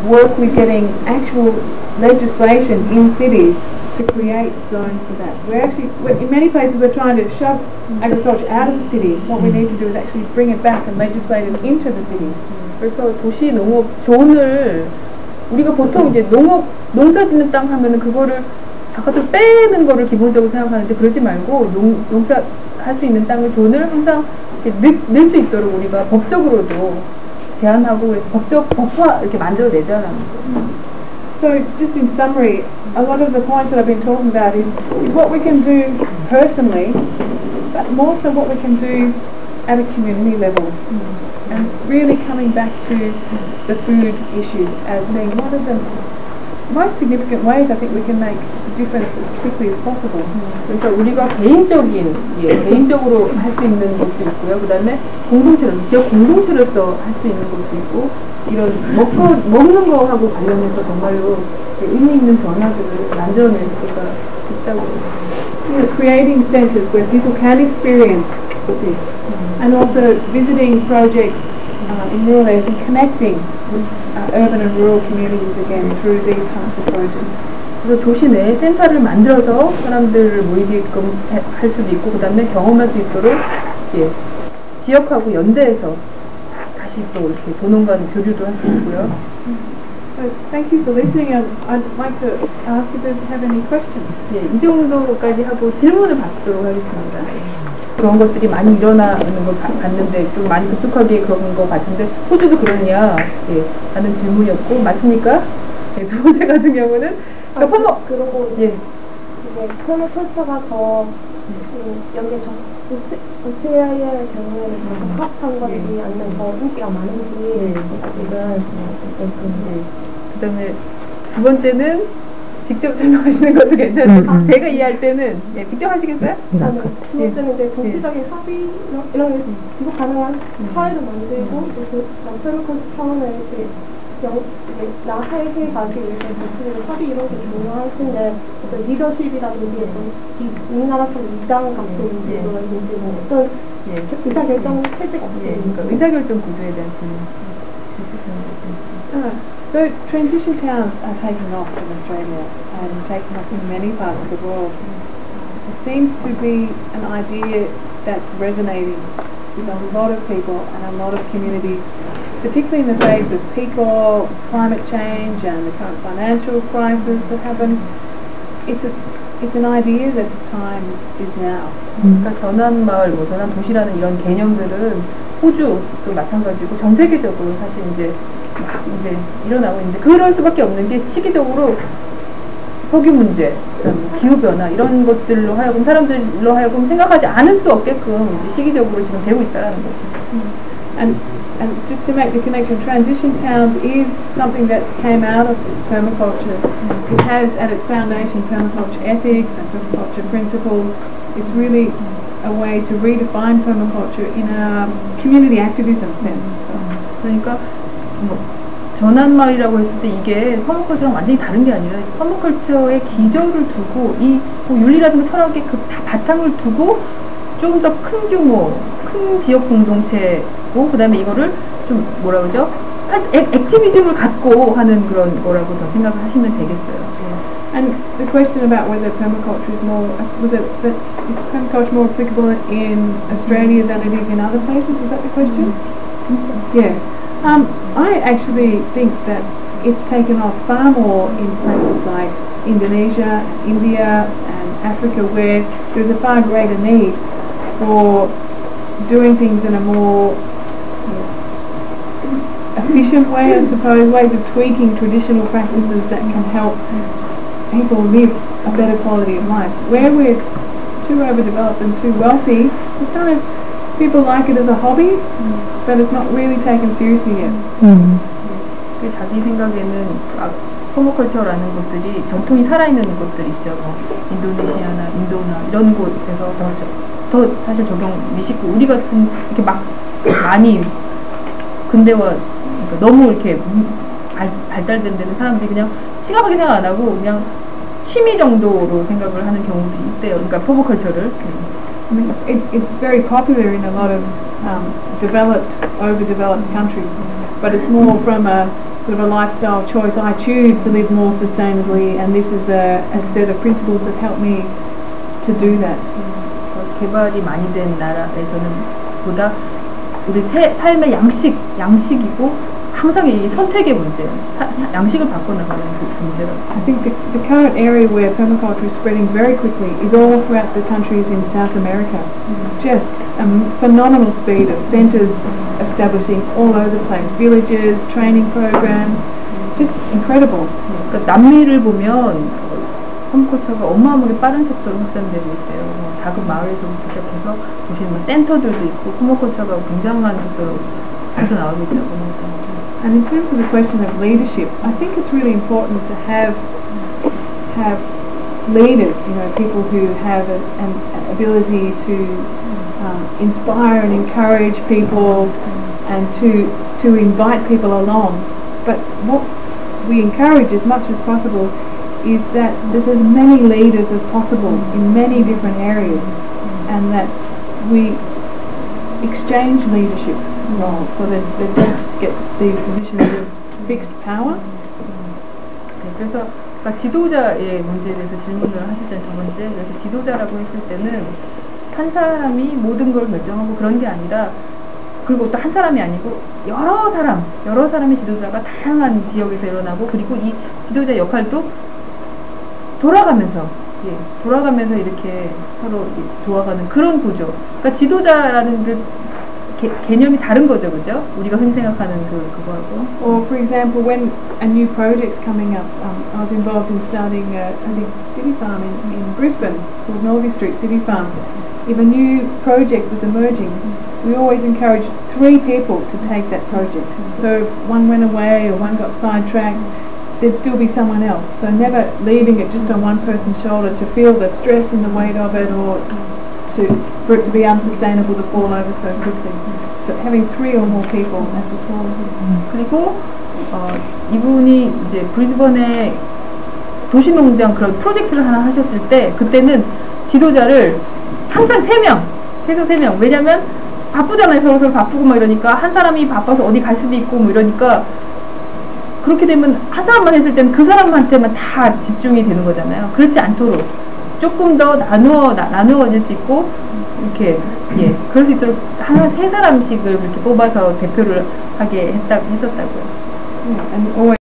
work with getting actual legislation in cities to create zones for that. In many places we're trying to shove agriculture out of the city. What we need to do is actually bring it back and legislate it into the cities. 그래서 도시 농업 존을 우리가 보통 이제 농사 짓는 땅 하면은 그거를 바깥으로 빼는 거를 기본적으로 생각하는데 그러지 말고 농사 할 수 있는 땅을 존을 항상 낼 수 있도록 우리가 법적으로도 제한하고 법화 이렇게 만들어내자라는 거. So just in summary, a lot of the points that I've been talking about is what we can do personally, but more so what we can do at a community level. And really coming back to the food issues as being one of the most significant ways I think we can make a difference as quickly as possible. 그러니까 우리가 개인적으로 할 수 있는 것도 있고요. 그 다음에 지역 공동체로서 할 수 있는 것도 있고, 이런 먹는 거하고 관련해서 정말로 의미 있는 변화들을 만들어낼 수가 있다고. Creating centres where people can experience this, and also visiting projects in rural areas and connecting with urban and rural communities again through these types of projects. 그래서 도시 내에 센터를 만들어서 사람들을 모이게끔 할 수도 있고, 그 다음에 경험할 수 있도록 지역하고 연대해서 다시 또 이렇게 도농 간 교류도 할 수 있고요. So thank you for listening. I'd like to ask if you have any questions. 이 정도까지 하고 질문을 받도록 하겠습니다. 그런 것들이 많이 일어나는 걸 봤는데 좀 많이 급속하게 그런 거 같은데 호주도 그러냐 하는 질문이었고, 맞습니까? 두 번째 같은 경우는 그리고 이제 퍼머컬처가 더 여기에 오스트레일리아의 경우에는 더 적합한 건지 아니면 더 인기가 많은지 아직은 그 다음에 두 번째는 직접 설명하시는 것도 괜찮아요. 제가 이해할 때는 직접 하시겠어요? 두 번째는 이제 정치적인 합의 이런 게 지속 가능한 사회를 만들고 퍼머컬처 차원에 나해해 가기 위해서 정치적인 합의 이런 게 중요할 텐데 어떤 리더십이라든지 우리나라처럼 이당 같은 문제라든지 어떤 의사결정 체제가 그러니까 의사결정 구조에 대한 질문. So transition towns are taking off in Australia and taking off in many parts of the world. It seems to be an idea that's resonating with a lot of people and a lot of communities, particularly in the face of people, climate change and the current financial crisis that happened. It's an idea that the time is now. 그러니까 전환마을, 전환 도시라는 이런 개념들은 호주도 마찬가지고 전 세계적으로 사실 이제 일어나고 있는데, 그럴 수밖에 없는 게 시기적으로 석유 문제, 기후변화 이런 것들로 하여금 사람들로 하여금 생각하지 않을 수 없게끔 시기적으로 지금 되고 있다는 거죠. And just to make the connection, transition towns is something that came out of permaculture. It has at its foundation permaculture ethics and permaculture principles. It's really a way to redefine permaculture in a community activism sense. 그러니까 전환마을이라고 했을 때 이게 퍼머컬처랑 완전히 다른 게 아니라 퍼머컬처의 기저를 두고 이 윤리라든가 철학의 그 바탕을 두고 좀 더 큰 규모, 큰 지역 공동체고, 그 다음에 이거를 좀 뭐라 그러죠? 액티비즘을 갖고 하는 그런 거라고 더 생각을 하시면 되겠어요. And the question about whether permaculture is more, is permaculture more applicable in Australia than it is in other places? Is that the question? Yeah. I actually think that it's taken off far more in places like Indonesia, India and Africa, where there's a far greater need for doing things in a more efficient way, I suppose, ways of tweaking traditional practices that can help people live a better quality of life. Where we're too overdeveloped and too wealthy, it's kind of, people like it as a hobby, but it's not really taken seriously yet. 자기 생각에는 퍼머컬처라는 것들이 전통이 살아있는 곳들이 있죠. 인도네시아나 인도나 이런 곳에서 더 사실 적용 미식고, 우리 같은 이렇게 막 많이 근대화, 그러니까 너무 이렇게 발달된 데는 사람들이 그냥 심각하게 생각 안 하고 그냥 취미 정도로 생각을 하는 경우도 있대요. 그러니까 퍼머컬처를. I mean, it's very popular in a lot of overdeveloped countries. but it's more from a sort of a lifestyle choice. I choose to live more sustainably, and this is a set of principles that help me to do that. 개발이 많이 된 나라에서는 보다 우리 삶의 양식이고 항상 이 선택의 문제, 양식을 바꿔나가는 그 문제라고. I think the current area where permaculture is spreading very quickly is all throughout the countries in South America. Just a phenomenal speed of centres establishing all over the place, villages, training programs, just incredible. 그러니까 남미를 보면 퍼머컬처가 어마어마하게 빠른 속도로 확산되고 있어요. 뭐 작은 마을에서부터 시작해서 보시는 센터들도 있고 퍼머컬처가 굉장한 속도로 계속 나오고 있다고 합니다. And in terms of the question of leadership, I think it's really important to have leaders, you know, people who have an ability to inspire and encourage people and to invite people along. But what we encourage as much as possible is that there's as many leaders as possible in many different areas, and that we exchange leadership roles so that they don't get these positions of fixed power. 네, 그래서 지도자의 문제에 대해서 질문을 하셨잖아요. 첫 번째. 그래서 지도자라고 했을 때는 한 사람이 모든 걸 결정하고 그런 게 아니라, 그리고 또 한 사람이 아니고 여러 사람의 지도자가 다양한 지역에서 일어나고, 그리고 이 지도자 역할도 돌아가면서 이렇게 서로 도와가는 그런 구조. 그러니까 지도자라는 그 개념이 다른 거죠, 그죠? 우리가 흔히 생각하는 그거하고. Or for example, when a new project's coming up, I was involved in starting a city farm in Brisbane called Northey Street City Farm. If a new project was emerging, we always encouraged 3 people to take that project. So if one went away or one got sidetracked, there'd still be someone else. So never leaving it just on one person's shoulder to feel the stress and the weight of it, or for it to be unsustainable to fall over so quickly. So having 3 or more people at the floor. 그리고 이분이 이제 브리즈번에 도시농장 그런 프로젝트를 하나 하셨을 때, 그때는 지도자를 항상 3명, 최소 3명. 왜냐면 바쁘잖아요. 서로 바쁘고 뭐 이러니까 한 사람이 바빠서 어디 갈 수도 있고 뭐 이러니까, 그렇게 되면 한 사람만 했을 때는 그 사람한테만 다 집중이 되는 거잖아요. 그렇지 않도록 조금 더 나누어질 수 있고, 이렇게, 그럴 수 있도록 한 3사람씩을 이렇게 뽑아서 대표를 하게 했었다고요. And always